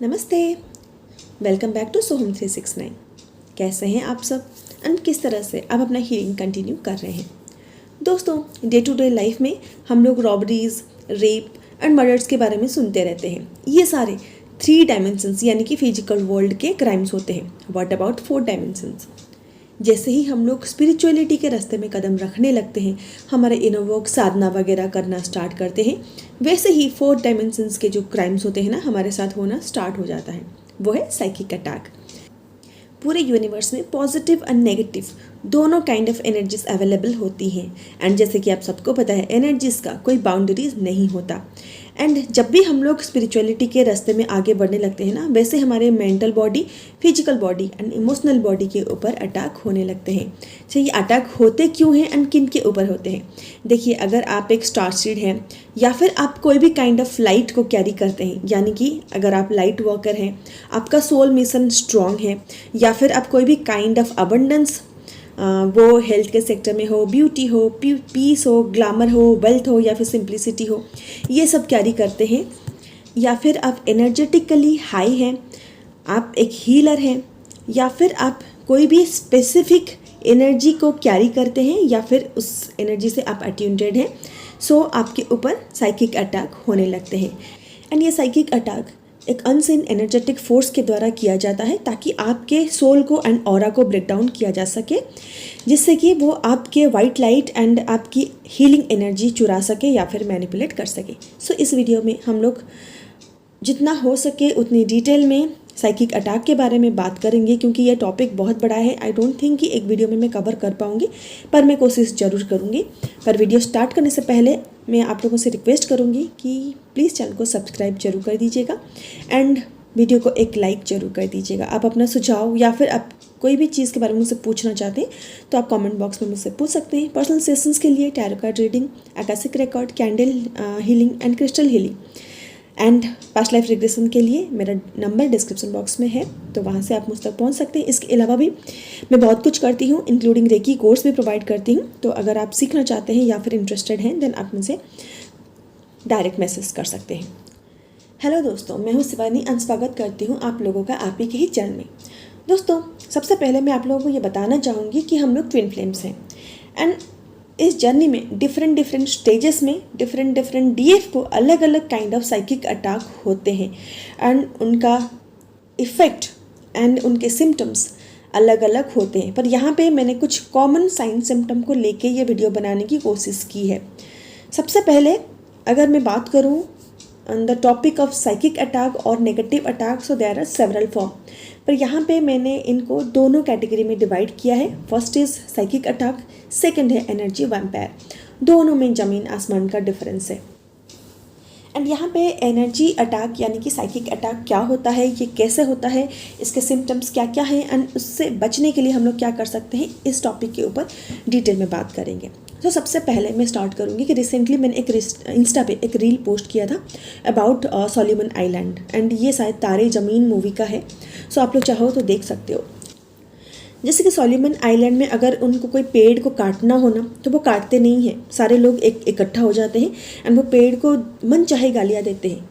नमस्ते। Welcome back to सोहम 369। कैसे हैं आप सब एंड किस तरह से आप अपना हीलिंग कंटिन्यू कर रहे हैं। दोस्तों, डे टू डे लाइफ में हम लोग रॉबरीज, रेप एंड मर्डर्स के बारे में सुनते रहते हैं। ये सारे 3 डायमेंशंस यानी कि फिजिकल वर्ल्ड के क्राइम्स होते हैं। What about 4 dimensions? जैसे ही हम लोग स्पिरिचुअलिटी के रास्ते में कदम रखने लगते हैं, हमारे इनर वर्क साधना वगैरह करना स्टार्ट करते हैं, वैसे ही 4 डायमेंशंस के जो क्राइम्स होते हैं ना, हमारे साथ होना स्टार्ट हो जाता है। वो है साइकिक अटैक। पूरे यूनिवर्स में पॉजिटिव और नेगेटिव दोनों काइंड ऑफ एनर्जीज अवेलेबल होती हैं। एंड जैसे कि आप सबको पता है, एनर्जीज का कोई बाउंड्रीज नहीं होता। एंड जब भी हम लोग स्पिरिचुअलिटी के रास्ते में आगे बढ़ने लगते हैं ना, वैसे हमारे mental body, physical body and emotional body के ऊपर अटैक होने लगते हैं। तो ये अटैक होते क्यों हैं एंड किन के ऊपर होते हैं? देखिए, अगर आप एक स्टार सीड हैं या फिर आप कोई भी काइंड ऑफ लाइट को कैरी करते हैं, यानी कि अगर आप लाइट वर्कर हैं, आपका सोल मिशन स्ट्रॉन्ग है, या फिर आप कोई भी काइंड ऑफ अबंडेंस, वो हेल्थ के सेक्टर में हो, ब्यूटी हो, पीस हो, ग्लैमर हो, वेल्थ हो, या फिर सिंप्लिसिटी हो, ये सब कैरी करते हैं, या फिर आप एनर्जेटिकली हाई हैं, आप एक हीलर हैं, या फिर आप कोई भी स्पेसिफिक एनर्जी को कैरी करते हैं, या फिर उस एनर्जी से आप अट्यून्ड हैं, सो आपके ऊपर साइकिक अटैक होने लगते हैं। एंड ये साइकिक अटैक एक अनसीन एनर्जेटिक फोर्स के द्वारा किया जाता है, ताकि आपके सोल को एंड ऑरा को ब्रेक डाउन किया जा सके, जिससे कि वो आपके वाइट लाइट एंड आपकी हीलिंग एनर्जी चुरा सके या फिर मैनिपुलेट कर सके। सो इस वीडियो में हम लोग जितना हो सके उतनी डिटेल में साइकिक अटैक के बारे में बात करेंगे, क्योंकि यह टॉपिक बहुत बड़ा है। आई डोंट थिंक कि एक वीडियो में मैं कवर कर पाऊँगी, पर मैं कोशिश ज़रूर करूँगी। पर वीडियो स्टार्ट करने से पहले मैं आप लोगों से रिक्वेस्ट करूँगी कि प्लीज़ चैनल को सब्सक्राइब जरूर कर दीजिएगा एंड वीडियो को एक लाइक जरूर कर दीजिएगा। आप अपना सुझाव या फिर आप कोई भी चीज़ के बारे में मुझसे पूछना चाहते हैं तो आप कमेंट बॉक्स में मुझसे पूछ सकते हैं। पर्सनल सेशंस के लिए tarot card reading, Akashic record, candle healing and crystal healing and past life regression के लिए मेरा नंबर डिस्क्रिप्शन बॉक्स में है, तो वहाँ से आप मुझ तक पहुँच सकते हैं। इसके अलावा भी मैं बहुत कुछ करती हूँ, इंक्लूडिंग रेकी कोर्स भी प्रोवाइड करती हूँ। तो अगर आप सीखना चाहते हैं या फिर इंटरेस्टेड हैं, देन आप मुझे डायरेक्ट मैसेज कर सकते हैं। हेलो दोस्तों, मैं हूँ शिवानी एंड स्वागत करती हूँ आप लोगों का आप ही के ही चैनल में। दोस्तों, सबसे पहले मैं आप लोगों को ये बताना चाहूँगी कि हम लोग ट्विन फ्लेम्स हैं एंड इस जर्नी में डिफरेंट स्टेजेस में डिफरेंट डीएफ को अलग अलग काइंड ऑफ साइकिक अटैक होते हैं एंड उनका इफ़ेक्ट एंड उनके सिम्टम्स अलग अलग होते हैं। पर यहाँ पे मैंने कुछ कॉमन साइन सिम्टम को लेके ये वीडियो बनाने की कोशिश की है। सबसे पहले अगर मैं बात करूँ on the topic of psychic attack और negative attack, so there are several form, पर यहाँ पे मैंने इनको दोनों कैटेगरी में डिवाइड किया है। First is psychic attack, second है एनर्जी वैम्पायर। दोनों में ज़मीन आसमान का डिफरेंस है। एंड यहाँ पे एनर्जी अटैक यानी कि साइकिक अटैक क्या होता है, ये कैसे होता है, इसके सिम्टम्स क्या क्या हैं एंड उससे बचने के लिए हम लोग क्या कर सकते हैं, इस टॉपिक के ऊपर डिटेल में बात करेंगे। तो सबसे पहले मैं स्टार्ट करूँगी कि रिसेंटली मैंने एक इंस्टा पे एक रील पोस्ट किया था अबाउट सोलोमन आइलैंड एंड ये शायद तारे ज़मीन मूवी का है। सो आप लोग चाहो तो देख सकते हो। जैसे कि सोलोमन आइलैंड में अगर उनको कोई पेड़ को काटना हो ना, तो वो काटते नहीं हैं, सारे लोग इकट्ठा हो जाते हैं एंड वो पेड़ को मन चाहे गालियाँ देते हैं।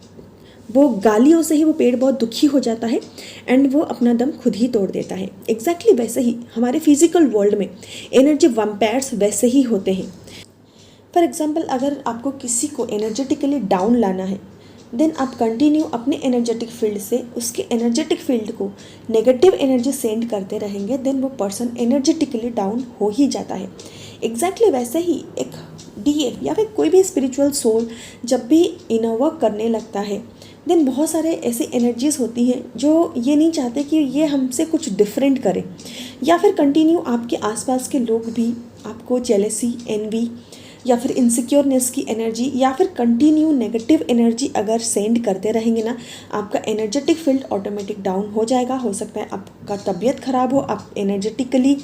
वो गालियों से ही वो पेड़ बहुत दुखी हो जाता है एंड वो अपना दम खुद ही तोड़ देता है। एग्जैक्टली वैसे ही हमारे फिजिकल वर्ल्ड में एनर्जी वैम्पायर्स वैसे ही होते हैं। फॉर एग्जाम्पल, अगर आपको किसी को एनर्जेटिकली डाउन लाना है, देन आप कंटिन्यू अपने एनर्जेटिक फील्ड से उसके एनर्जेटिक फील्ड को नेगेटिव एनर्जी सेंड करते रहेंगे, देन वो पर्सन एनर्जेटिकली डाउन हो ही जाता है। एग्जैक्टली वैसे ही एक डीएफ या फिर कोई भी स्पिरिचुअल सोल जब भी इनर वर्क करने लगता है, देन बहुत सारे ऐसी एनर्जीज होती हैं जो ये नहीं चाहते कि ये हमसे कुछ डिफरेंट करे, या फिर कंटिन्यू आपके आसपास के लोग भी आपको जेलेसी, एनवी या फिर इनसिक्योरनेस की एनर्जी या फिर कंटिन्यू नेगेटिव एनर्जी अगर सेंड करते रहेंगे ना, आपका एनर्जेटिक फील्ड ऑटोमेटिक डाउन हो जाएगा। हो सकता है आपका तबीयत ख़राब हो, आप एनर्जेटिकली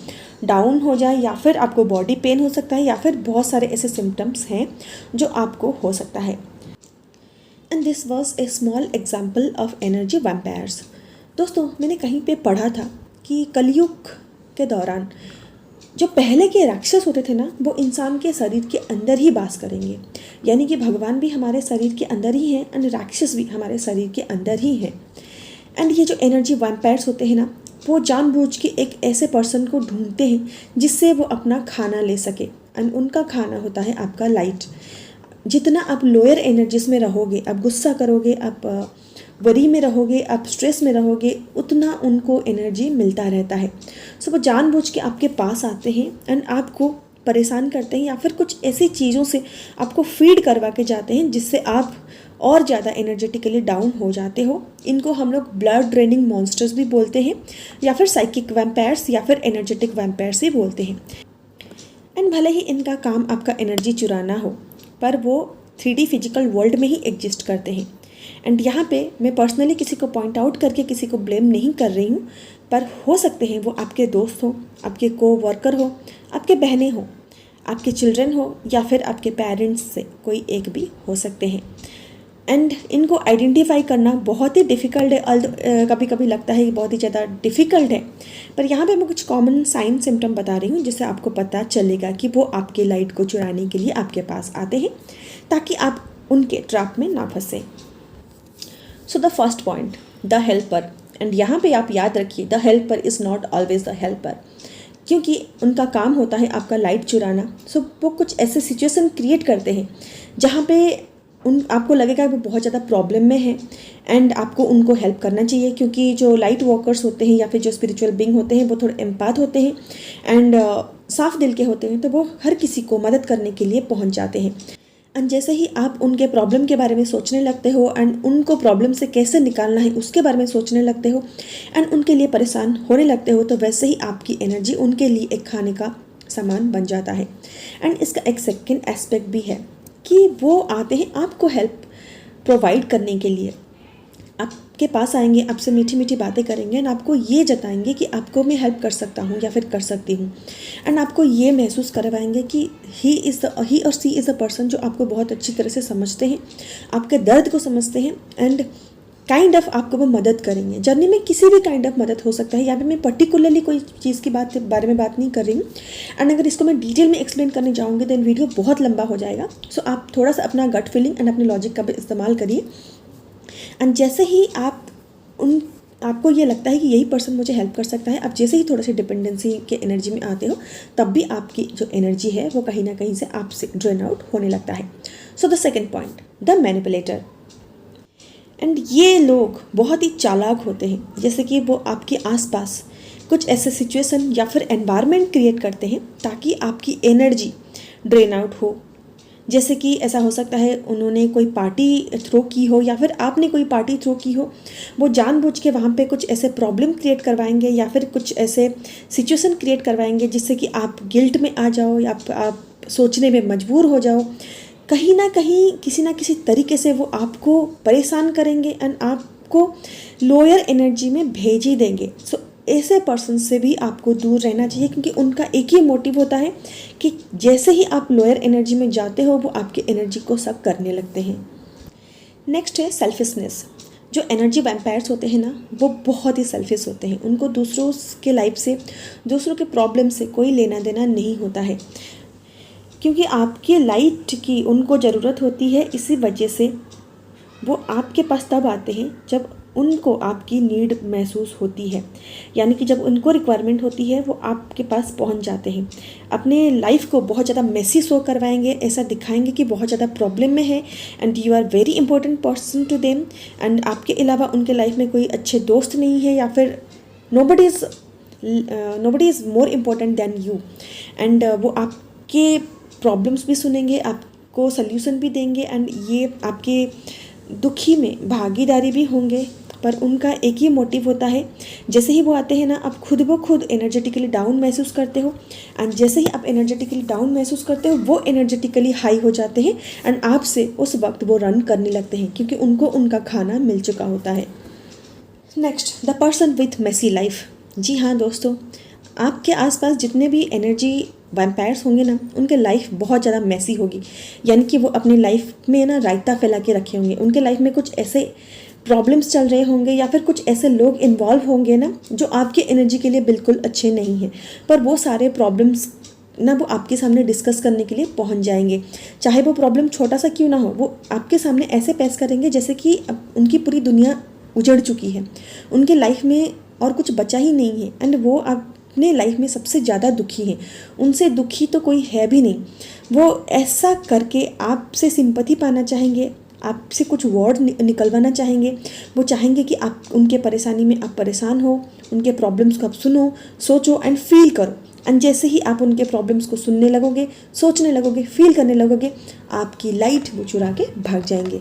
डाउन हो जाए, या फिर आपको बॉडी पेन हो सकता है, या फिर बहुत सारे ऐसे सिम्टम्स हैं जो आपको हो सकता है। And this was a small example of energy vampires. दोस्तों, मैंने कहीं पे पढ़ा था कि कलयुग के दौरान जो पहले के राक्षस होते थे ना, वो इंसान के शरीर के अंदर ही वास करेंगे, यानी कि भगवान भी हमारे शरीर के अंदर ही हैं और राक्षस भी हमारे शरीर के अंदर ही हैं। एंड ये जो एनर्जी वैम्पायर्स होते हैं ना, वो जानबूझ के एक ऐसे पर्सन को ढूंढते हैं जिससे वो अपना खाना ले सके, एंड उनका खाना होता है आपका लाइट। जितना आप लोअर एनर्जीज में रहोगे, आप गुस्सा करोगे, आप वरी में रहोगे, आप स्ट्रेस में रहोगे, उतना उनको एनर्जी मिलता रहता है। सो वो जानबूझ के आपके पास आते हैं एंड आपको परेशान करते हैं, या फिर कुछ ऐसी चीज़ों से आपको फीड करवा के जाते हैं जिससे आप और ज़्यादा एनर्जेटिकली डाउन हो जाते हो। इनको हम लोग ब्लड ड्रेनिंग मॉन्स्टर्स भी बोलते हैं, या फिर साइकिक वैम्पायर्स, या फिर एनर्जेटिक वैम्पायर्स भी बोलते हैं। एंड भले ही इनका काम आपका एनर्जी चुराना हो, पर वो 3D फिजिकल वर्ल्ड में ही एग्जिस्ट करते हैं। एंड यहाँ पे मैं पर्सनली किसी को पॉइंट आउट करके किसी को ब्लेम नहीं कर रही हूँ, पर हो सकते हैं वो आपके दोस्त हो, आपके को वर्कर हो, आपके बहनें हो, आपके चिल्ड्रन हो, या फिर आपके पेरेंट्स से कोई एक भी हो सकते हैं। एंड इनको आइडेंटिफाई करना बहुत ही डिफ़िकल्ट है, कभी कभी लगता है कि बहुत ही ज़्यादा डिफ़िकल्ट है, पर यहाँ पे मैं कुछ कॉमन साइन सिम्टम बता रही हूँ जिससे आपको पता चलेगा कि वो आपके लाइट को चुराने के लिए आपके पास आते हैं, ताकि आप उनके ट्रैप में ना फंसें। So the first point, the helper. And यहाँ पे आप याद रखिए, the helper is not always the helper, क्योंकि उनका काम होता है आपका लाइट चुराना। सो वो कुछ ऐसे सिचुएशन क्रिएट करते हैं जहाँ पे आपको लगेगा वो बहुत ज़्यादा प्रॉब्लम में है, एंड आपको उनको हेल्प करना चाहिए, क्योंकि जो लाइट वर्कर्स होते हैं या फिर जो स्पिरिचुअल बीइंग होते हैं वो थोड़े एम्पैथ होते हैं एंड साफ दिल के होते हैं, तो वो हर किसी को मदद करने के लिए पहुंच जाते हैं। एंड जैसे ही आप उनके प्रॉब्लम के बारे में सोचने लगते हो एंड उनको प्रॉब्लम से कैसे निकालना है उसके बारे में सोचने लगते हो एंड उनके लिए परेशान होने लगते हो, तो वैसे ही आपकी एनर्जी उनके लिए एक खाने का सामान बन जाता है। एंड इसका एक सेकेंड एस्पेक्ट भी है कि वो आते हैं आपको हेल्प प्रोवाइड करने के लिए। आपके पास आएंगे, आपसे मीठी मीठी बातें करेंगे एंड आपको ये जताएंगे कि आपको मैं हेल्प कर सकता हूँ या फिर कर सकती हूँ, एंड आपको ये महसूस करवाएंगे कि ही और सी इज़ अ पर्सन जो आपको बहुत अच्छी तरह से समझते हैं, आपके दर्द को समझते हैं, एंड काइंड ऑफ आपको वो मदद करेंगे। जर्नी में किसी भी काइंड ऑफ मदद हो सकता है, यहाँ पे मैं पर्टिकुलरली कोई चीज़ की बारे में बात नहीं कर रही हूँ, एंड अगर इसको मैं डिटेल में एक्सप्लेन करने जाऊँगी देन वीडियो बहुत लंबा हो जाएगा। सो आप थोड़ा सा अपना गट फीलिंग एंड अपने लॉजिक का भी इस्तेमाल करिए, एंड जैसे ही आपको ये लगता है कि यही पर्सन मुझे हेल्प कर सकता है, आप जैसे ही थोड़ा सा डिपेंडेंसी के एनर्जी में आते हो, तब भी आपकी जो एनर्जी है वो कहीं ना कहीं से आपसे ड्रेन आउट होने लगता है। So the second point, the manipulator. And ये लोग बहुत ही चालाक होते हैं, जैसे कि वो आपके आसपास कुछ ऐसे सिचुएशन या फिर एनवायरनमेंट क्रिएट करते हैं ताकि आपकी एनर्जी ड्रेन आउट हो। जैसे कि ऐसा हो सकता है उन्होंने कोई पार्टी थ्रो की हो या फिर आपने कोई पार्टी थ्रो की हो, वो जानबूझ के वहाँ पे कुछ ऐसे प्रॉब्लम क्रिएट करवाएंगे या फिर कुछ ऐसे सिचुएशन क्रिएट करवाएंगे जिससे कि आप गिल्ट में आ जाओ या आप सोचने में मजबूर हो जाओ। कहीं ना कहीं किसी ना किसी तरीके से वो आपको परेशान करेंगे एंड आपको लोअर एनर्जी में भेज ही देंगे। सो ऐसे पर्सन से भी आपको दूर रहना चाहिए, क्योंकि उनका एक ही मोटिव होता है कि जैसे ही आप लोअर एनर्जी में जाते हो वो आपकी एनर्जी को सक करने लगते हैं। नेक्स्ट है सेल्फिशनेस। जो एनर्जी वैम्पायर्स होते हैं ना, वो बहुत ही सेल्फिश होते हैं। उनको दूसरों के लाइफ से, दूसरों के प्रॉब्लम से कोई लेना देना नहीं होता है, क्योंकि आपके लाइट की उनको ज़रूरत होती है। इसी वजह से वो आपके पास तब आते हैं जब उनको आपकी नीड महसूस होती है, यानी कि जब उनको रिक्वायरमेंट होती है वो आपके पास पहुंच जाते हैं। अपने लाइफ को बहुत ज़्यादा मेसी शो करवाएंगे, ऐसा दिखाएंगे कि बहुत ज़्यादा प्रॉब्लम में है and you are very important person to them, and आपके अलावा उनके लाइफ में कोई अच्छे दोस्त नहीं है या फिर nobody is more important than you. And वो आपके प्रॉब्लम्स भी सुनेंगे, आपको सल्यूशन भी देंगे एंड ये आपके दुखी में भागीदारी भी होंगे। पर उनका एक ही मोटिव होता है, जैसे ही वो आते हैं ना, आप खुद ब खुद एनर्जेटिकली डाउन महसूस करते हो, एंड जैसे ही आप एनर्जेटिकली डाउन महसूस करते हो वो एनर्जेटिकली हाई हो जाते हैं एंड आपसे उस वक्त वो रन करने लगते हैं, क्योंकि उनको उनका खाना मिल चुका होता है। Next, the person with messy life. जी हाँ दोस्तों, आपके आसपास जितने भी एनर्जी वैम्पायर्स होंगे ना, उनके लाइफ बहुत ज़्यादा मैसी होगी, यानी कि वो अपनी लाइफ में ना रायता फैला के रखे होंगे। उनके लाइफ में कुछ ऐसे प्रॉब्लम्स चल रहे होंगे या फिर कुछ ऐसे लोग इन्वॉल्व होंगे ना जो आपके एनर्जी के लिए बिल्कुल अच्छे नहीं हैं, पर वो सारे प्रॉब्लम्स ना वो आपके सामने डिस्कस करने के लिए पहुंच जाएंगे। चाहे वो प्रॉब्लम छोटा सा क्यों ना हो, वो आपके सामने ऐसे पेश करेंगे जैसे कि उनकी पूरी दुनिया उजड़ चुकी है, उनके लाइफ में और कुछ बचा ही नहीं है, एंड वो अपने लाइफ में सबसे ज़्यादा दुखी हैं। उनसे दुखी तो कोई है भी नहीं। वो ऐसा करके आपसे सिंपैथी पाना चाहेंगे, आपसे कुछ वर्ड निकलवाना चाहेंगे। वो चाहेंगे कि आप उनके परेशानी में आप परेशान हो, उनके प्रॉब्लम्स को आप सुनो, सोचो एंड फील करो। एंड जैसे ही आप उनके प्रॉब्लम्स को सुनने लगोगे, सोचने लगोगे, फील करने लगोगे, आपकी लाइट वो चुरा के भाग जाएंगे।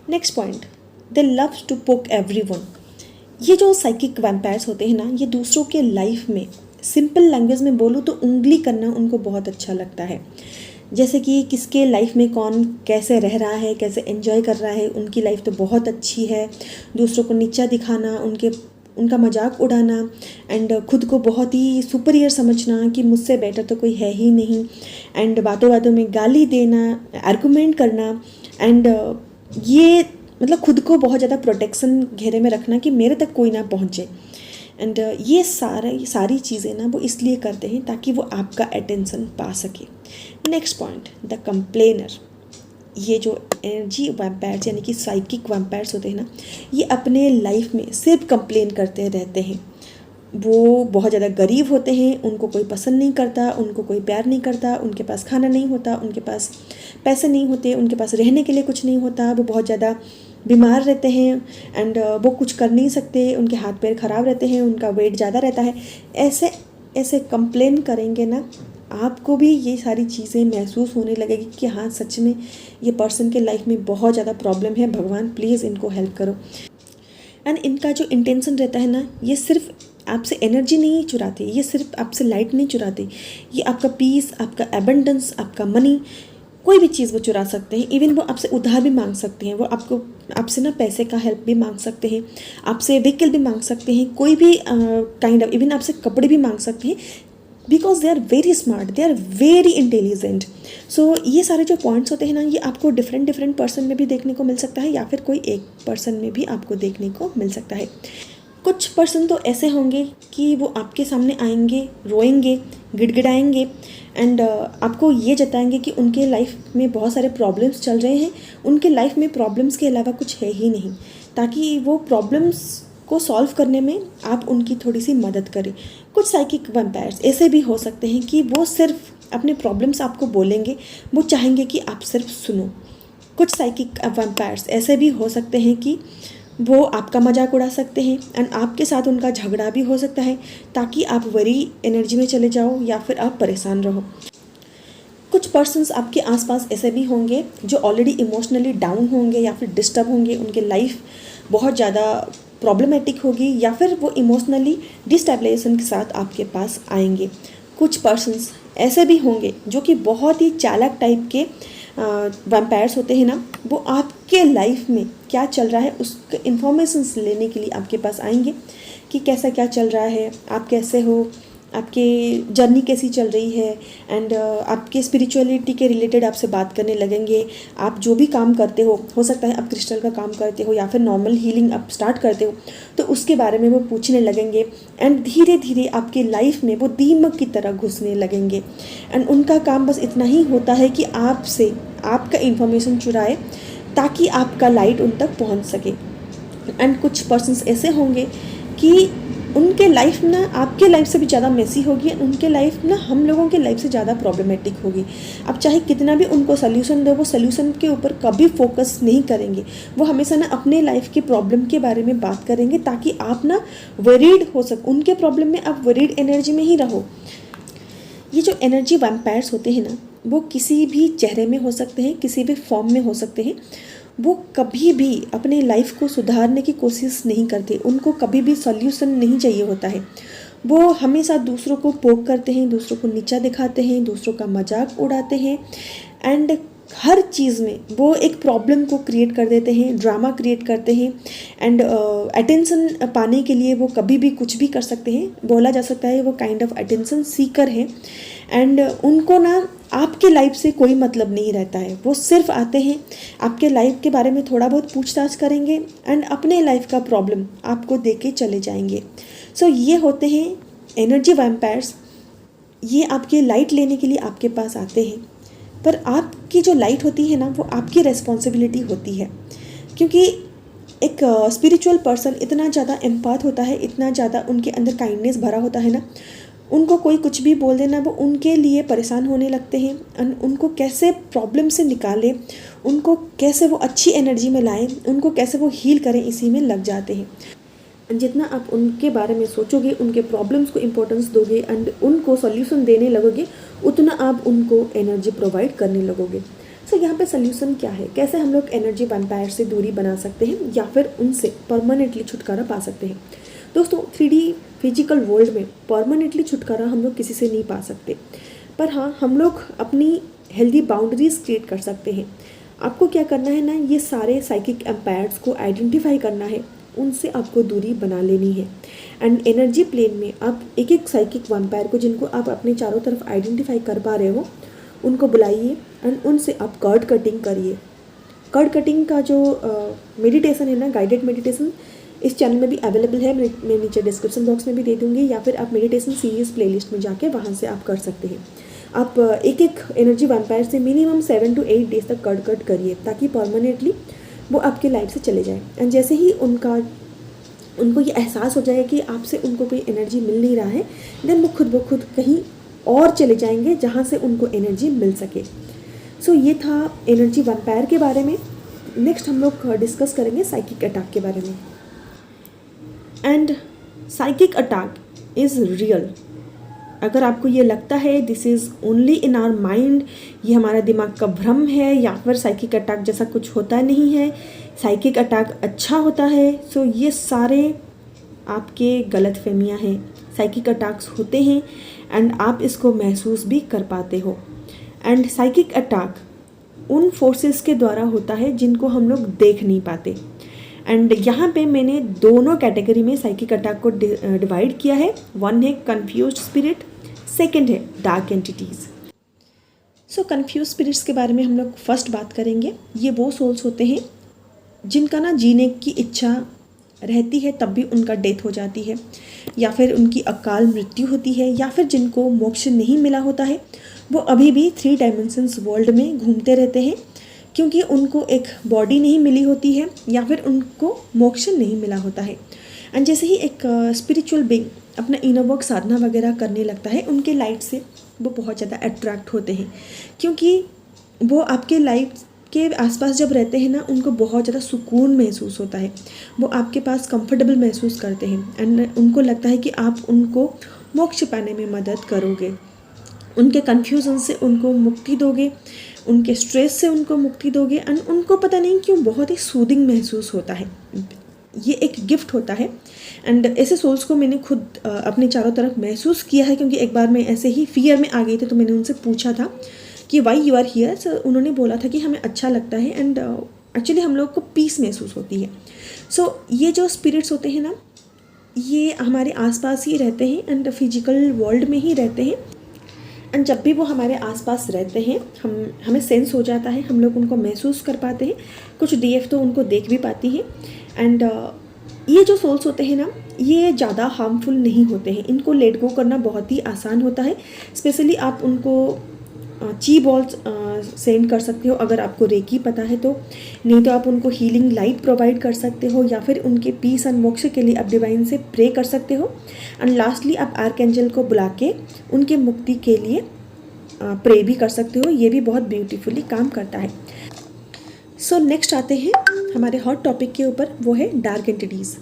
Next point, they love to poke everyone. ये जो साइकिक वैम्पायर्स होते हैं ना, ये दूसरों के लाइफ में, सिंपल लैंग्वेज में बोलूँ तो उंगली करना उनको बहुत अच्छा लगता है। जैसे कि किसके लाइफ में कौन कैसे रह रहा है, कैसे एंजॉय कर रहा है, उनकी लाइफ तो बहुत अच्छी है। दूसरों को नीचा दिखाना, उनका मजाक उड़ाना एंड खुद को बहुत ही सुपीरियर समझना कि मुझसे बेटर तो कोई है ही नहीं, एंड बातों बातों में गाली देना, आर्गुमेंट करना, एंड ये मतलब खुद को बहुत ज़्यादा प्रोटेक्शन घेरे में रखना कि मेरे तक कोई ना पहुँचे। एंड ये सारी चीज़ें ना वो इसलिए करते हैं ताकि वो आपका अटेंशन पा सके। Next point, the complainer. ये जो एनर्जी वैम्पायर्स यानी कि साइकिक वैम्पायर्स होते हैं ना, ये अपने लाइफ में सिर्फ कंप्लेन करते रहते हैं। वो बहुत ज़्यादा गरीब होते हैं, उनको कोई पसंद नहीं करता, उनको कोई प्यार नहीं करता, उनके पास खाना नहीं होता, उनके पास पैसे नहीं होते, उनके पास रहने के लिए कुछ नहीं होता, वो बहुत ज़्यादा बीमार रहते हैं एंड वो कुछ कर नहीं सकते, उनके हाथ पैर ख़राब रहते हैं, उनका वेट ज़्यादा रहता है। ऐसे ऐसे कंप्लेन करेंगे ना, आपको भी ये सारी चीज़ें महसूस होने लगेगी कि हाँ सच में ये पर्सन के लाइफ में बहुत ज़्यादा प्रॉब्लम है, भगवान प्लीज़ इनको हेल्प करो। एंड इनका जो इंटेंशन रहता है ना, ये सिर्फ आपसे एनर्जी नहीं चुराते, ये सिर्फ आपसे लाइट नहीं चुराते, ये आपका पीस, आपका एबंडेंस, आपका मनी, कोई भी चीज़ वो चुरा सकते हैं। इवन वो आपसे उधार भी मांग सकते हैं, वो आपसे ना पैसे का हेल्प भी मांग सकते हैं, आपसे व्हीकल भी मांग सकते हैं, कोई भी काइंड ऑफ, इवन आपसे कपड़े भी मांग सकते हैं, because they are very smart, they are very intelligent. So ये सारे जो पॉइंट्स होते हैं ना, ये आपको डिफरेंट पर्सन में भी देखने को मिल सकता है, या फिर कोई एक पर्सन में भी आपको देखने को मिल सकता है। कुछ पर्सन तो ऐसे होंगे कि वो आपके सामने आएंगे, रोएंगे, गिड़गिड़ाएंगे एंड आपको ये जताएंगे कि उनके लाइफ में बहुत सारे प्रॉब्लम्स चल रहे हैं, उनके लाइफ में प्रॉब्लम्स के अलावा कुछ है ही नहीं, ताकि वो प्रॉब्लम्स को सॉल्व करने में आप उनकी थोड़ी सी मदद करें। कुछ साइकिक वैम्पायर्स ऐसे भी हो सकते हैं कि वो सिर्फ अपने प्रॉब्लम्स आपको बोलेंगे, वो चाहेंगे कि आप सिर्फ सुनो। कुछ साइकिक वैम्पायर्स ऐसे भी हो सकते हैं कि वो आपका मजाक उड़ा सकते हैं एंड आपके साथ उनका झगड़ा भी हो सकता है, ताकि आप वरी एनर्जी में चले जाओ या फिर आप परेशान रहो। कुछ पर्सन्स आपके आसपास ऐसे भी होंगे जो ऑलरेडी इमोशनली डाउन होंगे या फिर डिस्टर्ब होंगे, उनके लाइफ बहुत ज़्यादा प्रॉब्लमेटिक होगी, या फिर वो इमोशनली डिस्टेबलाइजेशन के साथ आपके पास आएंगे। कुछ पर्सन्स ऐसे भी होंगे जो कि बहुत ही चालाक टाइप के वैम्पायर्स होते हैं ना, वो आपके लाइफ में क्या चल रहा है उसके इन्फॉर्मेशंस लेने के लिए आपके पास आएंगे कि कैसा क्या चल रहा है, आप कैसे हो, आपकी जर्नी कैसी चल रही है, एंड आपके स्पिरिचुअलिटी के रिलेटेड आपसे बात करने लगेंगे। आप जो भी काम करते हो सकता है आप क्रिस्टल का काम करते हो या फिर नॉर्मल हीलिंग आप स्टार्ट करते हो, तो उसके बारे में वो पूछने लगेंगे एंड धीरे धीरे आपके लाइफ में वो दीमक की तरह घुसने लगेंगे। एंड उनका काम बस इतना ही होता है कि आपसे आपका इन्फॉर्मेशन चुराए ताकि आपका लाइट उन तक पहुंच सके। एंड कुछ पर्सन्स ऐसे होंगे कि उनके लाइफ ना आपके लाइफ से भी ज़्यादा मेसी होगी, उनके लाइफ ना हम लोगों के लाइफ से ज़्यादा प्रॉब्लमेटिक होगी। आप चाहे कितना भी उनको सोल्यूशन दो, वो सोल्यूशन के ऊपर कभी फोकस नहीं करेंगे, वो हमेशा ना अपने लाइफ की प्रॉब्लम के बारे में बात करेंगे ताकि आप ना वरीड हो सको, उनके प्रॉब्लम में आप वरीड एनर्जी में ही रहो। ये जो एनर्जी वैम्पायर्स होते हैं ना, वो किसी भी चेहरे में हो सकते हैं, किसी भी फॉर्म में हो सकते हैं। वो कभी भी अपने लाइफ को सुधारने की कोशिश नहीं करते, उनको कभी भी सॉल्यूशन नहीं चाहिए होता है। वो हमेशा दूसरों को पोक करते हैं, दूसरों को नीचा दिखाते हैं, दूसरों का मजाक उड़ाते हैं एंड हर चीज़ में वो एक प्रॉब्लम को क्रिएट कर देते हैं, ड्रामा क्रिएट करते हैं एंड अटेंशन पाने के लिए वो कभी भी कुछ भी कर सकते हैं। बोला जा सकता है वो काइंड ऑफ अटेंशन सीकर है एंड उनको ना आपके लाइफ से कोई मतलब नहीं रहता है। वो सिर्फ आते हैं, आपके लाइफ के बारे में थोड़ा बहुत पूछताछ करेंगे एंड अपने लाइफ का प्रॉब्लम आपको दे के चले जाएंगे। सो ये होते हैं एनर्जी वैम्पायर्स। ये आपके लाइट लेने के लिए आपके पास आते हैं, पर आपकी जो लाइट होती है ना, वो आपकी रेस्पॉन्सिबिलिटी होती है, क्योंकि एक स्पिरिचुअल पर्सन इतना ज़्यादा एम्पैथ होता है, इतना ज़्यादा उनके अंदर काइंडनेस भरा होता है ना, उनको कोई कुछ भी बोल देना वो उनके लिए परेशान होने लगते हैं। और उनको कैसे प्रॉब्लम से निकालें, उनको कैसे वो अच्छी एनर्जी में लाएं, उनको कैसे वो हील करें, इसी में लग जाते हैं। जितना आप उनके बारे में सोचोगे, उनके प्रॉब्लम्स को इम्पोर्टेंस दोगे एंड उनको सॉल्यूशन देने लगोगे, उतना आप उनको एनर्जी प्रोवाइड करने लगोगे। सो यहाँ पे सॉल्यूशन क्या है, कैसे हम लोग एनर्जी वैम्पायर से दूरी बना सकते हैं या फिर उनसे परमानेंटली छुटकारा पा सकते हैं। दोस्तों 3D फिजिकल वर्ल्ड में परमानेंटली छुटकारा हम लोग किसी से नहीं पा सकते, पर हाँ हम लोग अपनी हेल्दी बाउंड्रीज क्रिएट कर सकते हैं। आपको क्या करना है ना, ये सारे साइकिक एम्पायर्स को आइडेंटिफाई करना है, उनसे आपको दूरी बना लेनी है। एंड एनर्जी प्लेन में आप एक एक साइकिक वैम्पायर को, जिनको आप अपने चारों तरफ आइडेंटिफाई कर पा रहे हो, उनको बुलाइए एंड उनसे आप कर्ड कटिंग करिए। कर्ड कटिंग का जो मेडिटेशन है ना, गाइडेड मेडिटेशन, इस चैनल में भी अवेलेबल है, मैं नीचे डिस्क्रिप्शन बॉक्स में भी दे दूँगी, या फिर आप मेडिटेशन सीरीज़ प्लेलिस्ट में जाके वहाँ से आप कर सकते हैं। आप एक एक एनर्जी वैम्पायर से मिनिमम 7 to 8 डेज तक कट करिए, ताकि परमानेंटली वो आपके लाइफ से चले जाए। एंड जैसे ही उनको ये एहसास हो जाए कि आपसे उनको कोई एनर्जी मिल नहीं रहा है, देन वो खुद कहीं और चले जाएंगे जहाँ से उनको एनर्जी मिल सके। सो ये था एनर्जी वैम्पायर के बारे में। नेक्स्ट हम लोग डिस्कस करेंगे साइकिक अटैक के बारे में। And psychic attack is real. अगर आपको ये लगता है this is only in our mind, ये हमारा दिमाग का भ्रम है, या फिर साइकिक अटैक जैसा कुछ होता नहीं है, साइकिक अटैक अच्छा होता है, सो ये सारे आपके गलतफहमियां हैं। साइकिक अटैक्स होते हैं एंड आप इसको महसूस भी कर पाते हो। एंड साइकिक अटैक उन फोर्सेस के द्वारा होता है जिनको हम लोग देख नहीं पाते। एंड यहाँ पे मैंने दोनों कैटेगरी में साइकिक अटैक को डिवाइड किया है। वन है कन्फ्यूज्ड स्पिरिट, सेकंड है डार्क एंटिटीज़। सो कन्फ्यूज्ड स्पिरिट्स के बारे में हम लोग फर्स्ट बात करेंगे। ये वो सोल्स होते हैं जिनका ना जीने की इच्छा रहती है तब भी उनका डेथ हो जाती है, या फिर उनकी अकाल मृत्यु होती है, या फिर जिनको मोक्ष नहीं मिला होता है, वो अभी भी 3 डायमेंशंस वर्ल्ड में घूमते रहते हैं, क्योंकि उनको एक बॉडी नहीं मिली होती है या फिर उनको मोक्ष नहीं मिला होता है। एंड जैसे ही एक स्पिरिचुअल बीइंग अपना इनर वर्क साधना वगैरह करने लगता है, उनके लाइट से वो बहुत ज़्यादा अट्रैक्ट होते हैं, क्योंकि वो आपके लाइट के आसपास जब रहते हैं ना, उनको बहुत ज़्यादा सुकून महसूस होता है, वो आपके पास कंफर्टेबल महसूस करते हैं एंड उनको लगता है कि आप उनको मोक्ष पाने में मदद करोगे, उनके कन्फ्यूज़न से उनको मुक्ति दोगे, उनके स्ट्रेस से उनको मुक्ति दोगे। एंड उनको पता नहीं क्यों बहुत ही सूदिंग महसूस होता है, ये एक गिफ्ट होता है। एंड ऐसे सोल्स को मैंने खुद अपने चारों तरफ महसूस किया है, क्योंकि एक बार मैं ऐसे ही फियर में आ गई थी, तो मैंने उनसे पूछा था कि वाई यू आर हियर। सो उन्होंने बोला था कि हमें अच्छा लगता है एंड एक्चुअली हम लोग को पीस महसूस होती है। सो ये जो स्पिरिट्स होते हैं ना, ये हमारे आसपास ही रहते हैं एंड फिजिकल वर्ल्ड में ही रहते हैं। एंड जब भी वो हमारे आसपास रहते हैं, हमें सेंस हो जाता है, हम लोग उनको महसूस कर पाते हैं। कुछ डीएफ तो उनको देख भी पाती है। एंड ये जो सोल्स होते हैं ना, ये ज़्यादा हार्मफुल नहीं होते हैं, इनको लेट गो करना बहुत ही आसान होता है। स्पेशली आप उनको ची बॉल्स सेंड कर सकते हो अगर आपको रेकी पता है तो, नहीं तो आप उनको हीलिंग लाइट प्रोवाइड कर सकते हो, या फिर उनके पीस एंड मोक्ष के लिए आप डिवाइन से प्रे कर सकते हो। एंड लास्टली आप आर्कएंजल को बुला के उनके मुक्ति के लिए प्रे भी कर सकते हो, ये भी बहुत ब्यूटीफुली काम करता है। सो नेक्स्ट आते हैं हमारे हॉट टॉपिक के ऊपर, वो है डार्क एंटिटीज़।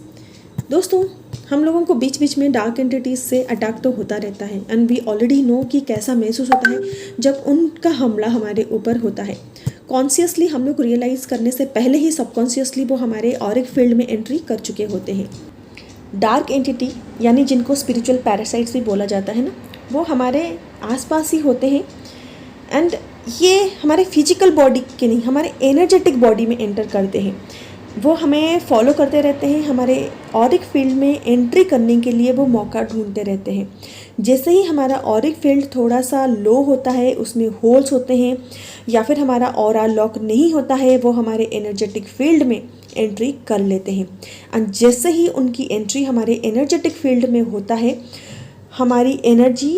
दोस्तों हम लोगों को बीच बीच में डार्क एंटिटीज़ से अटैक तो होता रहता है एंड वी ऑलरेडी नो कि कैसा महसूस होता है जब उनका हमला हमारे ऊपर होता है। कॉन्शियसली हम लोग रियलाइज़ करने से पहले ही सबकॉन्शियसली वो हमारे ऑरिक फील्ड में एंट्री कर चुके होते हैं। डार्क एंटिटी यानी जिनको स्पिरिचुअल पैरासाइट्स भी बोला जाता है ना, वो हमारे आसपास ही होते हैं एंड ये हमारे फिजिकल बॉडी के नहीं, हमारे एनर्जेटिक बॉडी में एंटर करते हैं। वो हमें फॉलो करते रहते हैं, हमारे ऑरिक फील्ड में एंट्री करने के लिए वो मौका ढूंढते रहते हैं। जैसे ही हमारा ऑरिक फील्ड थोड़ा सा लो होता है, उसमें होल्स होते हैं, या फिर हमारा ऑरा लॉक नहीं होता है, वो हमारे एनर्जेटिक फील्ड में एंट्री कर लेते हैं। और जैसे ही उनकी एंट्री हमारे एनर्जेटिक फील्ड में होता है, हमारी एनर्जी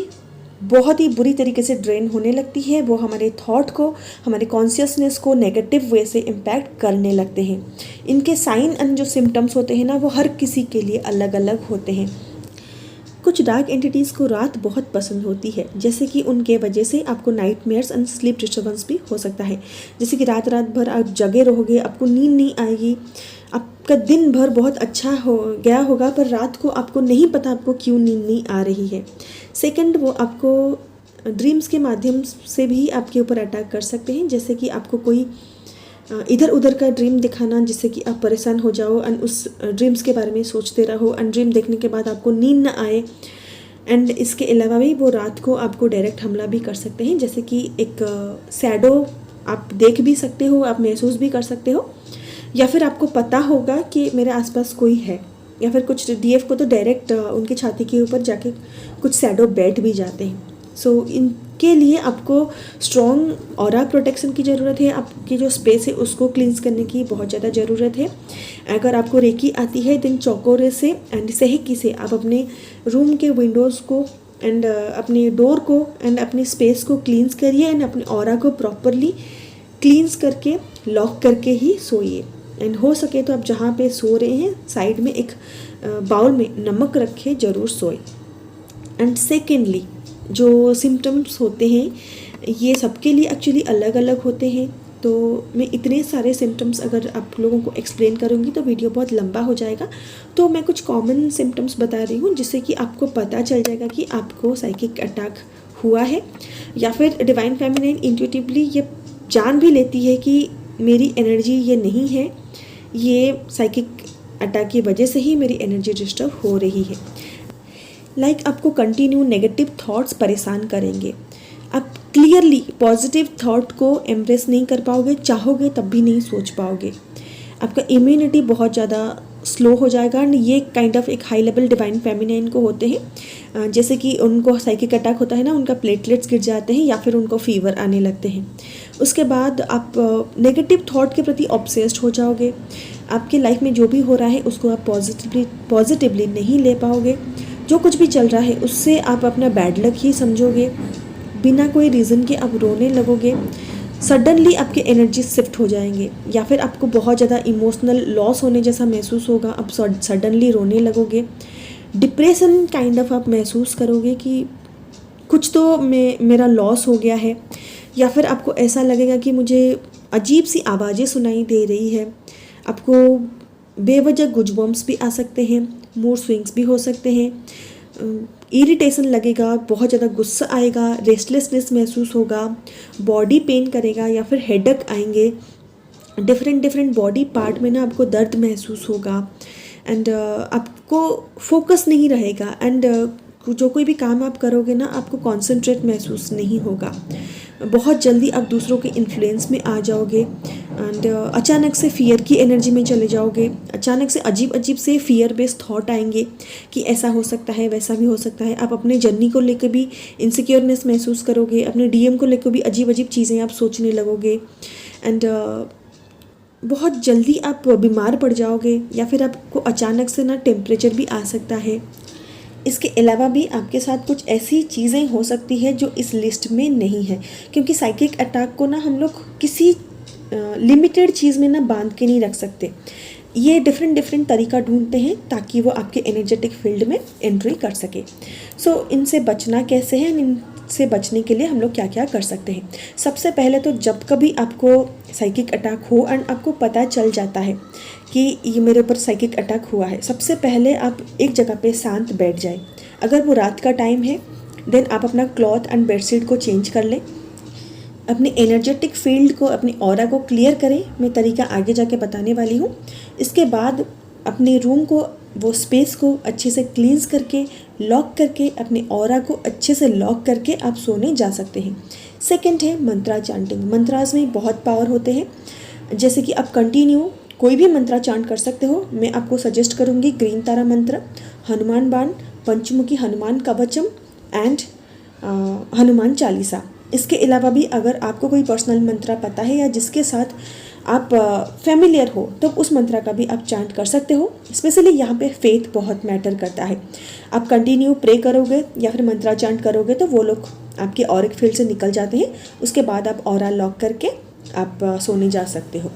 बहुत ही बुरी तरीके से ड्रेन होने लगती है, वो हमारे थॉट को, हमारे कॉन्शियसनेस को नेगेटिव वे से इम्पैक्ट करने लगते हैं। इनके साइन एंड जो सिम्टम्स होते हैं ना, वो हर किसी के लिए अलग अलग होते हैं। कुछ डार्क एंटिटीज़ को रात बहुत पसंद होती है, जैसे कि उनके वजह से आपको नाइटमेयर्स एंड स्लीप डिस्टर्बेंस भी हो सकता है। जैसे कि रात रात भर आप जगे रहोगे, आपको नींद नहीं आएगी, आपका दिन भर बहुत अच्छा हो गया होगा, पर रात को आपको नहीं पता आपको क्यों नींद नहीं आ रही है। सेकंड, वो आपको ड्रीम्स के माध्यम से भी आपके ऊपर अटैक कर सकते हैं, जैसे कि आपको कोई इधर उधर का ड्रीम दिखाना, जिससे कि आप परेशान हो जाओ एंड उस ड्रीम्स के बारे में सोचते रहो एंड ड्रीम देखने के बाद आपको नींद ना आए। एंड इसके अलावा भी वो रात को आपको डायरेक्ट हमला भी कर सकते हैं, जैसे कि एक शैडो आप देख भी सकते हो, आप महसूस भी कर सकते हो, या फिर आपको पता होगा कि मेरे आसपास कोई है, या फिर कुछ डीएफ को तो डायरेक्ट उनकी छाती के ऊपर जाके कुछ शैडो बैठ भी जाते हैं। सो इनके लिए आपको स्ट्रॉन्ग ऑरा प्रोटेक्शन की ज़रूरत है, आपकी जो स्पेस है उसको क्लींस करने की बहुत ज़्यादा ज़रूरत है। अगर आपको रेकी आती है देन चौकोरे से एंड सेहकी से आप अपने रूम के विंडोज़ को एंड अपने डोर को एंड अपनी स्पेस को क्लींस करिए एंड अपने ऑरा को प्रॉपरली क्लींस करके लॉक करके ही सोइए। एंड हो सके तो आप जहाँ पे सो रहे हैं साइड में एक बाउल में नमक रखे ज़रूर सोए। एंड सेकेंडली, जो सिम्टम्स होते हैं ये सबके लिए एक्चुअली अलग अलग होते हैं, तो मैं इतने सारे सिम्टम्स अगर आप लोगों को एक्सप्लेन करूँगी तो वीडियो बहुत लंबा हो जाएगा। तो मैं कुछ कॉमन सिम्टम्स बता रही हूँ, जिससे कि आपको पता चल जाएगा कि आपको साइकिक अटैक हुआ है, या फिर डिवाइन फेमिनाइन इंट्यूटिवली ये जान भी लेती है कि मेरी एनर्जी ये नहीं है, ये साइकिक अटैक की वजह से ही मेरी एनर्जी डिस्टर्ब हो रही है। आपको कंटिन्यू नेगेटिव थॉट्स परेशान करेंगे, आप क्लियरली पॉजिटिव थॉट को एम्ब्रेस नहीं कर पाओगे, चाहोगे तब भी नहीं सोच पाओगे, आपका इम्यूनिटी बहुत ज़्यादा स्लो हो जाएगा। एंड ये काइंड ऑफ एक हाई लेवल डिवाइन फेमिनाइन को होते हैं, जैसे कि उनको साइकिक अटैक होता है ना, उनका प्लेटलेट्स गिर जाते हैं या फिर उनको फीवर आने लगते हैं। उसके बाद आप नेगेटिव थॉट के प्रति ऑब्सेस्ड हो जाओगे, आपके लाइफ में जो भी हो रहा है उसको आप पॉजिटिवली नहीं ले पाओगे, जो कुछ भी चल रहा है उससे आप अपना बैड लक ही समझोगे, बिना कोई रीज़न के आप रोने लगोगे, सडनली आपके एनर्जी शिफ्ट हो जाएंगे, या फिर आपको बहुत ज़्यादा इमोशनल लॉस होने जैसा महसूस होगा, आप सडनली रोने लगोगे, डिप्रेशन काइंड ऑफ आप महसूस करोगे कि कुछ तो मेरा लॉस हो गया है, या फिर आपको ऐसा लगेगा कि मुझे अजीब सी आवाज़ें सुनाई दे रही है, आपको बेवजह गुजबम्स भी आ सकते हैं, मूड स्विंग्स भी हो सकते हैं, इरिटेशन लगेगा, बहुत ज़्यादा गुस्सा आएगा, रेस्टलेसनेस महसूस होगा, बॉडी पेन करेगा या फिर हेडेक आएंगे, डिफरेंट बॉडी पार्ट में ना आपको दर्द महसूस होगा, एंड आपको फोकस नहीं रहेगा, एंड जो कोई भी काम आप करोगे ना आपको कॉन्सेंट्रेट महसूस नहीं होगा, बहुत जल्दी आप दूसरों के इन्फ्लुएंस में आ जाओगे, एंड अचानक से फियर की एनर्जी में चले जाओगे, अचानक से अजीब से फियर बेस्ड थॉट आएंगे कि ऐसा हो सकता है, वैसा भी हो सकता है, आप अपने जर्नी को लेकर भी इनसिक्योरनेस महसूस करोगे, अपने डीएम को लेकर भी अजीब चीज़ें आप सोचने लगोगे, एंड बहुत जल्दी आप बीमार पड़ जाओगे, या फिर आपको अचानक से ना टेम्परेचर भी आ सकता है। इसके अलावा भी आपके साथ कुछ ऐसी चीज़ें हो सकती है जो इस लिस्ट में नहीं है, क्योंकि साइकिक अटैक को ना हम लोग किसी लिमिटेड चीज़ में ना बांध के नहीं रख सकते, ये डिफरेंट तरीका ढूंढते हैं ताकि वो आपके एनर्जेटिक फील्ड में एंट्री कर सके। सो इनसे बचना कैसे है, इनसे बचने के लिए हम लोग क्या क्या कर सकते हैं। सबसे पहले तो जब कभी आपको साइकिक अटैक हो एंड आपको पता चल जाता है कि ये मेरे ऊपर साइकिक अटैक हुआ है, सबसे पहले आप एक जगह पे शांत बैठ जाए। अगर वो रात का टाइम है देन आप अपना क्लॉथ एंड बेडशीट को चेंज कर लें, अपने एनर्जेटिक फील्ड को, अपनी ऑरा को क्लियर करें। मैं तरीका आगे जाके बताने वाली हूँ। इसके बाद अपने रूम को, वो स्पेस को अच्छे से क्लींस करके, लॉक करके, अपने ऑरा को अच्छे से लॉक करके आप सोने जा सकते हैं। सेकंड है मंत्रा चांटिंग। मंत्रास में बहुत पावर होते हैं, जैसे कि आप कंटिन्यू कोई भी मंत्रा चांट कर सकते हो। मैं आपको सजेस्ट करूँगी ग्रीन तारा मंत्र, हनुमान बाण, पंचमुखी हनुमान कवचम एंड हनुमान चालीसा। इसके अलावा भी अगर आपको कोई पर्सनल मंत्रा पता है या जिसके साथ आप फेमिलियर हो तो उस मंत्रा का भी आप चांट कर सकते हो। स्पेशली यहाँ पे फेथ बहुत मैटर करता है। आप कंटिन्यू प्रे करोगे या फिर मंत्रा चांट करोगे तो वो लोग आपके ऑरिक फील्ड से निकल जाते हैं। उसके बाद आप ऑरा लॉक करके आप सोने जा सकते हो।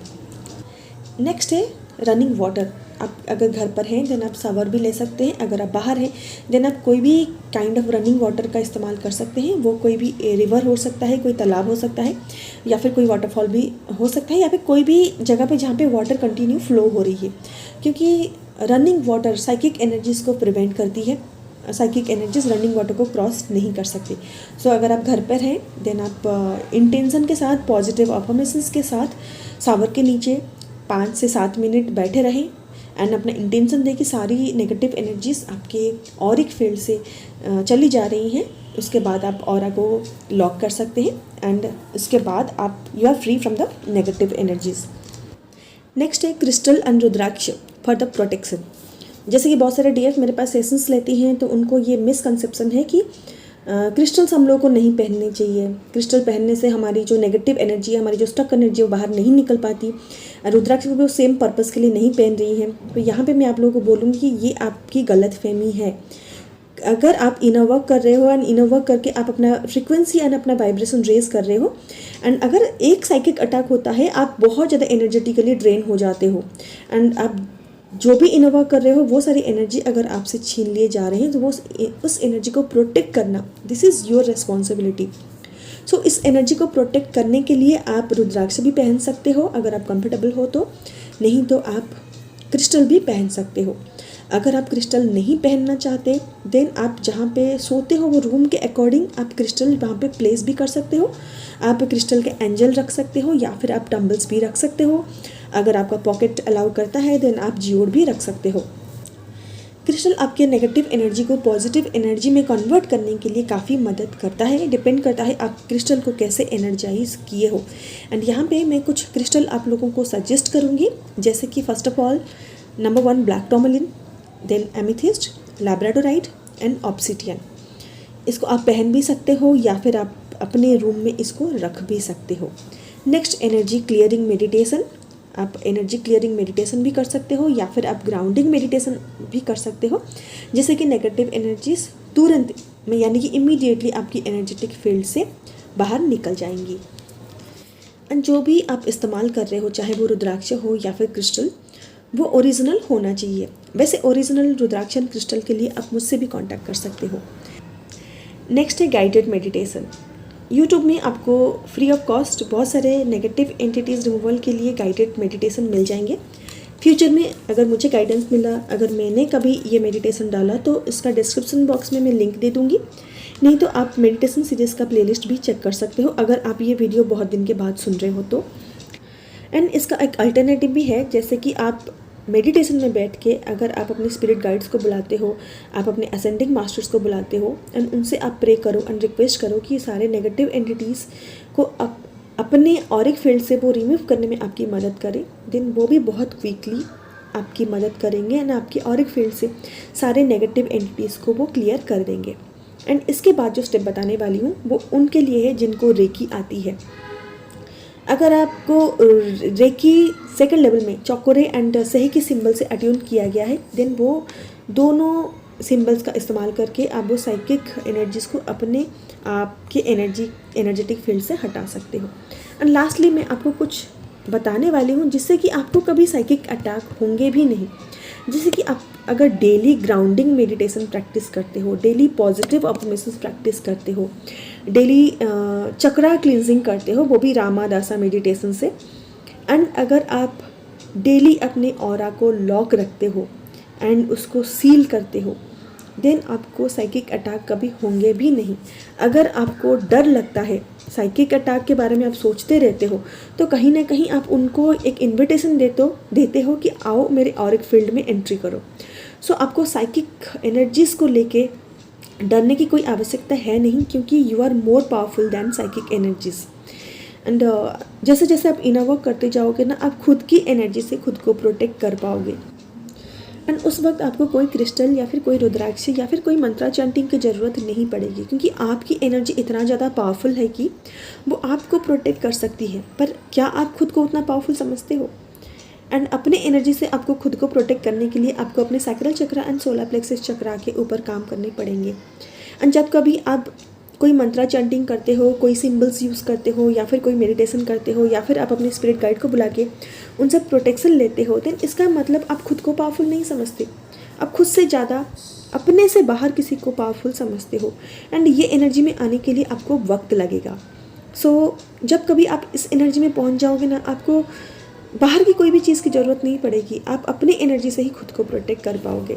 नेक्स्ट है रनिंग वाटर। आप अगर घर पर हैं देन आप शावर भी ले सकते हैं। अगर आप बाहर हैं देन आप कोई भी काइंड ऑफ रनिंग वाटर का इस्तेमाल कर सकते हैं। वो कोई भी रिवर हो सकता है, कोई तालाब हो सकता है, या फिर कोई वाटरफॉल भी हो सकता है, या फिर कोई भी जगह पे जहाँ पे वाटर कंटिन्यू फ्लो हो रही है, क्योंकि रनिंग वाटर साइकिक एनर्जीज को प्रिवेंट करती है। साइकिक एनर्जीज रनिंग वाटर को क्रॉस नहीं कर सकती। सो अगर आप घर पर हैं देन आप इंटेंशन के साथ, पॉजिटिव अफर्मेशंस के साथ शावर के नीचे 5 से 7 मिनट बैठे रहें एंड अपना इंटेंशन दें कि सारी नेगेटिव एनर्जीज आपके ऑरिक फील्ड से चली जा रही हैं। उसके बाद आप ऑरा को लॉक कर सकते हैं एंड उसके बाद आप you are free from the negative energies. Next है crystal and rudraksha for the protection. जैसे कि बहुत सारे डीएफ मेरे पास सेशंस लेती हैं तो उनको ये मिसकंसेप्शन है कि क्रिस्टल्स हम लोग को नहीं पहनने चाहिए। क्रिस्टल पहनने से हमारी जो नेगेटिव एनर्जी है, हमारी जो स्टक एनर्जी है वो बाहर नहीं निकल पाती। रुद्राक्ष भी वो सेम पर्पस के लिए नहीं पहन रही हैं। तो यहाँ पे मैं आप लोगों को बोलूँगी कि ये आपकी गलतफहमी है। अगर आप इनर वर्क कर रहे हो एंड इनर वर्क करके आप अपना फ्रिक्वेंसी एंड अपना वाइब्रेशन रेज कर रहे हो एंड अगर एक साइकिक अटैक होता है आप बहुत ज़्यादा एनर्जेटिकली ड्रेन हो जाते हो एंड आप जो भी इनर वर्क कर रहे हो वो सारी एनर्जी अगर आपसे छीन लिए जा रहे हैं तो वो उस एनर्जी को प्रोटेक्ट करना दिस इज़ योर रिस्पॉन्सिबिलिटी। सो इस एनर्जी को प्रोटेक्ट करने के लिए आप रुद्राक्ष भी पहन सकते हो अगर आप कंफर्टेबल हो तो, नहीं तो आप क्रिस्टल भी पहन सकते हो। अगर आप क्रिस्टल नहीं पहनना चाहते देन आप जहाँ पे सोते हो वो रूम के अकॉर्डिंग आप क्रिस्टल वहाँ पे प्लेस भी कर सकते हो। आप क्रिस्टल के एंजल रख सकते हो या फिर आप टम्बल्स भी रख सकते हो। अगर आपका पॉकेट अलाउ करता है देन आप जियोड भी रख सकते हो। क्रिस्टल आपके नेगेटिव एनर्जी को पॉजिटिव एनर्जी में कन्वर्ट करने के लिए काफ़ी मदद करता है। डिपेंड करता है आप क्रिस्टल को कैसे एनर्जाइज किए हो। एंड यहाँ पे मैं कुछ क्रिस्टल आप लोगों को सजेस्ट करूँगी, जैसे कि first of all number 1 black tourmaline, then amethyst, labradorite and obsidian. इसको आप पहन भी सकते हो या फिर आप अपने रूम में इसको रख भी सकते हो। Next energy clearing meditation. आप एनर्जी क्लियरिंग मेडिटेशन भी कर सकते हो या फिर आप ग्राउंडिंग मेडिटेशन भी कर सकते हो, जैसे कि नेगेटिव एनर्जीज तुरंत में यानी कि इमीडिएटली आपकी एनर्जेटिक फील्ड से बाहर निकल जाएंगी। एंड जो भी आप इस्तेमाल कर रहे हो चाहे वो रुद्राक्ष हो या फिर क्रिस्टल, वो ओरिजिनल होना चाहिए। वैसे ओरिजिनल रुद्राक्ष एंड क्रिस्टल के लिए आप मुझसे भी कांटेक्ट कर सकते हो। नेक्स्ट है गाइडेड मेडिटेशन। यूट्यूब में आपको फ्री ऑफ कॉस्ट बहुत सारे नेगेटिव एंटिटीज़ रिमूवल के लिए गाइडेड मेडिटेशन मिल जाएंगे। फ्यूचर में अगर मुझे गाइडेंस मिला, अगर मैंने कभी ये मेडिटेशन डाला तो इसका डिस्क्रिप्शन बॉक्स में मैं लिंक दे दूँगी, नहीं तो आप मेडिटेशन सीरीज़ का प्लेलिस्ट भी चेक कर सकते हो अगर आप ये वीडियो बहुत दिन के बाद सुन रहे हो तो। एंड इसका एक अल्टरनेटिव भी है, जैसे कि आप मेडिटेशन में बैठ के अगर आप अपने स्पिरिट गाइड्स को बुलाते हो, आप अपने असेंडिंग मास्टर्स को बुलाते हो एंड उनसे आप प्रे करो एंड रिक्वेस्ट करो कि सारे नेगेटिव एंटिटीज़ को अपने ऑरिक फील्ड से वो रिमूव करने में आपकी मदद करें, देन वो भी बहुत क्विकली आपकी मदद करेंगे एंड आपके ऑरिक फील्ड से सारे नेगेटिव एंटिटीज़ को वो क्लियर कर देंगे। एंड इसके बाद जो स्टेप बताने वाली हूँ वो उनके लिए है जिनको रेकी आती है। अगर आपको रेकी सेकंड लेवल में चौकोरे एंड सही के सिंबल से अट्यून किया गया है देन वो दोनों सिंबल्स का इस्तेमाल करके आप वो साइकिक एनर्जीज़ को अपने आपके एनर्जेटिक फील्ड से हटा सकते हो। एंड लास्टली मैं आपको कुछ बताने वाली हूँ जिससे कि आपको कभी साइकिक अटैक होंगे भी नहीं। जैसे कि आप अगर डेली ग्राउंडिंग मेडिटेशन प्रैक्टिस करते हो, डेली पॉजिटिव अफर्मेशंस प्रैक्टिस करते हो, डेली चक्रा क्लींजिंग करते हो वो भी रामादासा मेडिटेशन से, एंड अगर आप डेली अपने ऑरा को लॉक रखते हो एंड उसको सील करते हो देन आपको साइकिक अटैक कभी होंगे भी नहीं। अगर आपको डर लगता है, साइकिक अटैक के बारे में आप सोचते रहते हो, तो कहीं ना कहीं आप उनको एक इन्विटेशन देते हो कि आओ मेरे ऑरिक फील्ड में एंट्री करो। सो आपको साइकिक एनर्जीज़ को लेके डरने की कोई आवश्यकता है नहीं, क्योंकि you are more powerful than psychic energies. And जैसे जैसे आप इनर वर्क करते जाओगे ना, आप खुद की एनर्जी से खुद को प्रोटेक्ट कर पाओगे। एंड उस वक्त आपको कोई क्रिस्टल या फिर कोई रुद्राक्ष या फिर कोई मंत्रा चैंटिंग की ज़रूरत नहीं पड़ेगी, क्योंकि आपकी एनर्जी इतना ज़्यादा पावरफुल है कि वो आपको प्रोटेक्ट कर सकती है। पर क्या आप खुद को उतना पावरफुल समझते हो? एंड अपने एनर्जी से आपको खुद को प्रोटेक्ट करने के लिए आपको अपने sacral chakra and solar plexus chakra के ऊपर काम करने पड़ेंगे। एंड जब कभी आप कोई मंत्रा चैंटिंग करते हो, कोई सिंबल्स यूज़ करते हो, या फिर कोई मेडिटेशन करते हो, या फिर आप अपने स्पिरिट गाइड को बुला के उनसे प्रोटेक्शन लेते हो, देन इसका मतलब आप खुद को पावरफुल नहीं समझते। आप खुद से ज़्यादा अपने से बाहर किसी को पावरफुल समझते हो। एंड ये एनर्जी में आने के लिए आपको वक्त लगेगा। सो जब कभी आप इस एनर्जी में पहुंच जाओगे ना, आपको बाहर की कोई भी चीज़ की ज़रूरत नहीं पड़ेगी, आप अपने एनर्जी से ही खुद को प्रोटेक्ट कर पाओगे।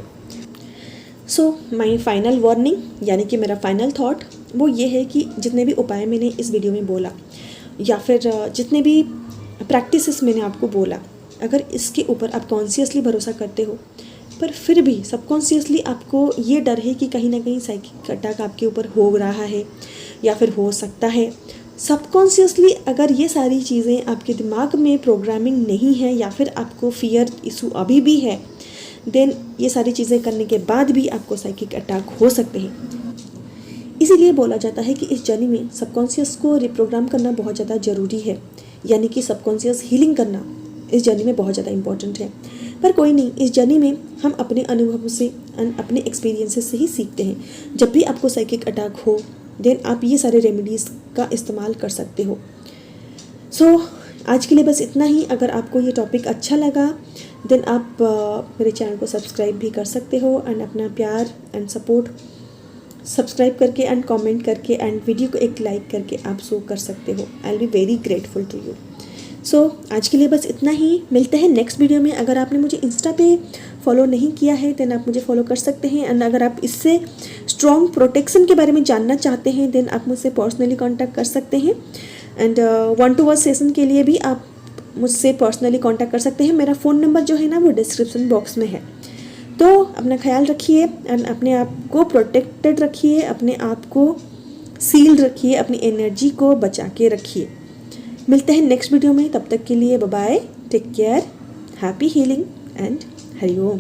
सो माई फाइनल वार्निंग यानी कि मेरा फाइनल थॉट वो ये है कि जितने भी उपाय मैंने इस वीडियो में बोला या फिर जितने भी प्रैक्टिसेस मैंने आपको बोला, अगर इसके ऊपर आप कॉन्शियसली भरोसा करते हो, पर फिर भी सबकॉन्शियसली आपको ये डर है कि कहीं ना कहीं साइकिक अटैक आपके ऊपर हो रहा है या फिर हो सकता है, सबकॉन्शियसली अगर ये सारी चीज़ें आपके दिमाग में प्रोग्रामिंग नहीं है या फिर आपको फियर इशू अभी भी है, देन ये सारी चीज़ें करने के बाद भी आपको साइकिक अटैक हो सकते हैं। इसीलिए बोला जाता है कि इस जर्नी में सबकॉन्शियस को रिप्रोग्राम करना बहुत ज़्यादा ज़रूरी है, यानी कि सबकॉन्शियस हीलिंग करना इस जर्नी में बहुत ज़्यादा इंपॉर्टेंट है। पर कोई नहीं, इस जर्नी में हम अपने अनुभव से अपने एक्सपीरियंसेस से ही सीखते हैं। जब भी आपको साइकिक अटैक हो, देन आप ये सारे रेमेडीज़ का इस्तेमाल कर सकते हो। सो आज के लिए बस इतना ही। अगर आपको ये टॉपिक अच्छा लगा, देन आप मेरे चैनल को सब्सक्राइब भी कर सकते हो एंड अपना प्यार एंड सपोर्ट सब्सक्राइब करके एंड कमेंट करके एंड वीडियो को एक लाइक करके आप शो कर सकते हो। I will be very grateful to you. So आज के लिए बस इतना ही। मिलते हैं नेक्स्ट वीडियो में। अगर आपने मुझे इंस्टा पे फॉलो नहीं किया है देन आप मुझे फॉलो कर सकते हैं। एंड अगर आप इससे स्ट्रॉन्ग प्रोटेक्शन के बारे में जानना चाहते हैं देन आप मुझसे पर्सनली कांटेक्ट कर सकते हैं। एंड 1-to-1 सेशन के लिए भी आप मुझसे पर्सनली कांटेक्ट कर सकते हैं। मेरा फ़ोन नंबर जो है ना वो डिस्क्रिप्शन बॉक्स में है। तो अपना ख्याल रखिए एंड अपने आप को प्रोटेक्टेड रखिए, अपने आप को सील्ड रखिए, अपनी एनर्जी को बचा के रखिए। मिलते हैं नेक्स्ट वीडियो में। तब तक के लिए bye bye, take care, happy healing and Hari Om.